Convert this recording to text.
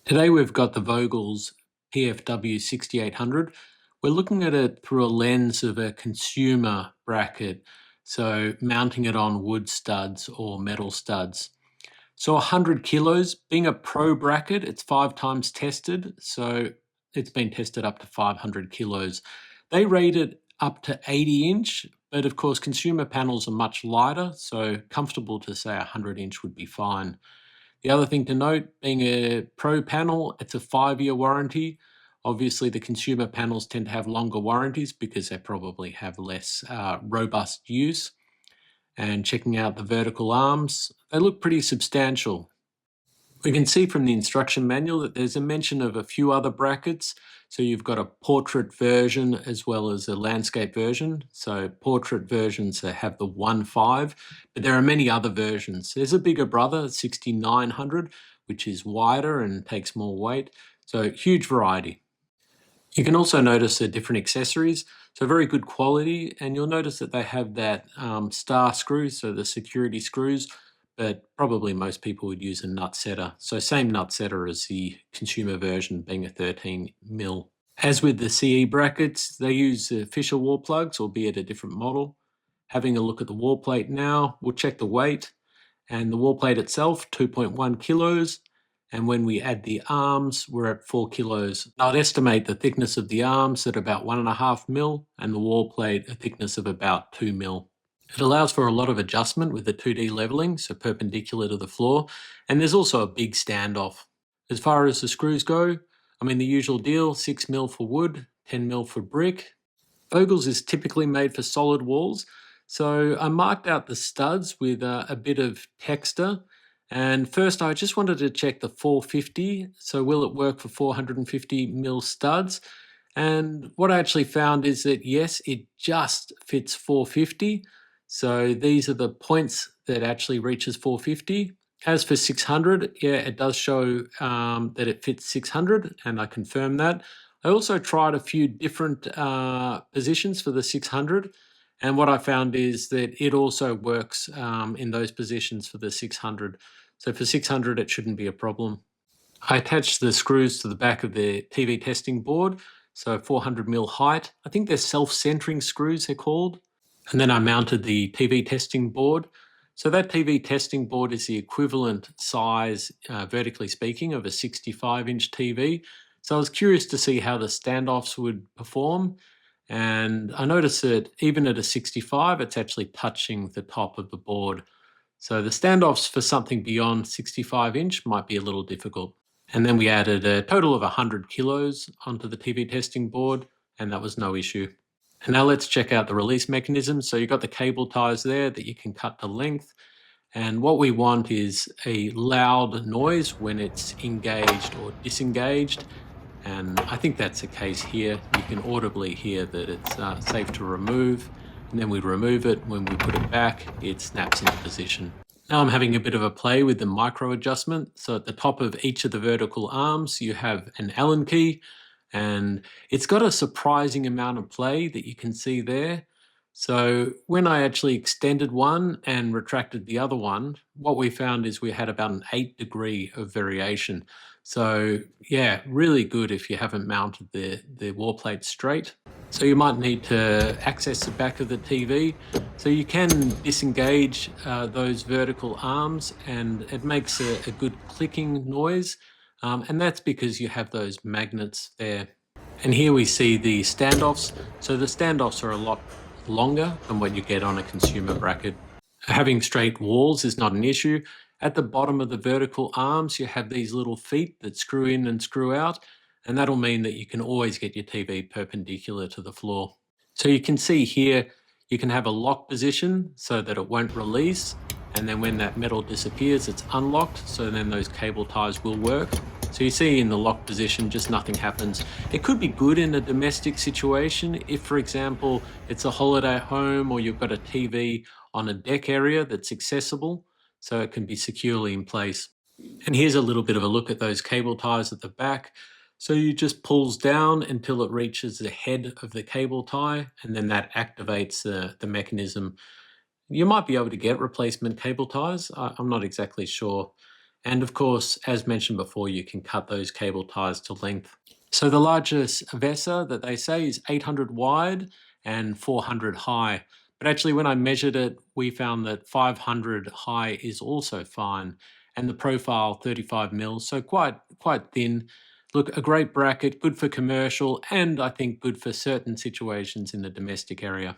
Today we've got the Vogel's PFW6800. We're looking at it through a lens of a consumer bracket, so mounting it on wood studs or metal studs. So 100 kilos, being a pro bracket, it's 5 times tested, so it's been tested up to 500 kilos. They rate it up to 80 inch, but of course consumer panels are much lighter, so comfortable to say 100 inch would be fine. The other thing to note, being a pro panel, it's a 5-year warranty. Obviously, the consumer panels tend to have longer warranties because they probably have less robust use. And checking out the vertical arms, they look pretty substantial. We can see from the instruction manual that there's a mention of a few other brackets. So you've got a portrait version as well as a landscape version. So portrait versions have the 1.5, but there are many other versions. There's a bigger brother, 6900, which is wider and takes more weight. So huge variety. You can also notice the different accessories, so very good quality, and you'll notice that they have that star screw, so the security screws, but probably most people would use a nut setter. So same nut setter as the consumer version, being a 13mm. As with the CE brackets, they use Fisher wall plugs, albeit a different model. Having a look at the wall plate now, we'll check the weight, and the wall plate itself, 2.1 kilos. And when we add the arms, we're at 4 kilos. I'd estimate the thickness of the arms at about 1.5 mil and the wall plate a thickness of about 2 mil. It allows for a lot of adjustment with the 2D leveling, so perpendicular to the floor. And there's also a big standoff. As far as the screws go, I mean the usual deal, 6 mil for wood, 10 mil for brick. Vogel's is typically made for solid walls. So I marked out the studs with a bit of texture. And first I just wanted to check the 450. So will it work for 450 mil studs? And what I actually found is that yes, it just fits 450. So these are the points that actually reaches 450. As for 600, yeah, it does show that it fits 600, and I confirm that. I also tried a few different positions for the 600, and what I found is that it also works in those positions for the 600. So for 600, it shouldn't be a problem. I attached the screws to the back of the TV testing board, so 400mm height. I think they're self-centering screws, they're called. And then I mounted the TV testing board. So that TV testing board is the equivalent size, vertically speaking, of a 65-inch TV. So I was curious to see how the standoffs would perform. And I noticed that even at a 65, it's actually touching the top of the board. So the standoffs for something beyond 65-inch might be a little difficult. And then we added a total of 100 kilos onto the TV testing board, and that was no issue. And now let's check out the release mechanism. So you've got the cable ties there that you can cut to length. And what we want is a loud noise when it's engaged or disengaged. And I think that's the case here. You can audibly hear that it's safe to remove. And then we remove it. When we put it back, it snaps into position. Now I'm having a bit of a play with the micro adjustment. So at the top of each of the vertical arms, you have an Allen key, and it's got a surprising amount of play that you can see there. So when I actually extended one and retracted the other one, what we found is we had about an 8 degree of variation. So yeah, really good if you haven't mounted the wall plate straight. So you might need to access the back of the TV. So you can disengage those vertical arms, and it makes a good clicking noise. And that's because you have those magnets there. And here we see the standoffs. So the standoffs are a lot longer than what you get on a consumer bracket. Having straight walls is not an issue. At the bottom of the vertical arms, you have these little feet that screw in and screw out, and that'll mean that you can always get your TV perpendicular to the floor. So you can see here, you can have a lock position so that it won't release, and then when that metal disappears, it's unlocked, so then those cable ties will work. So you see in the lock position, just nothing happens. It could be good in a domestic situation if, for example, it's a holiday home or you've got a TV on a deck area that's accessible, so it can be securely in place. And here's a little bit of a look at those cable ties at the back. So you just pulls down until it reaches the head of the cable tie, and then that activates the mechanism. You might be able to get replacement cable ties, I'm not exactly sure. And of course, as mentioned before, you can cut those cable ties to length. So the largest VESA that they say is 800 wide and 400 high. But actually, when I measured it, we found that 500 high is also fine, and the profile 35 mils, so quite thin. Look, a great bracket, good for commercial, and I think good for certain situations in the domestic area.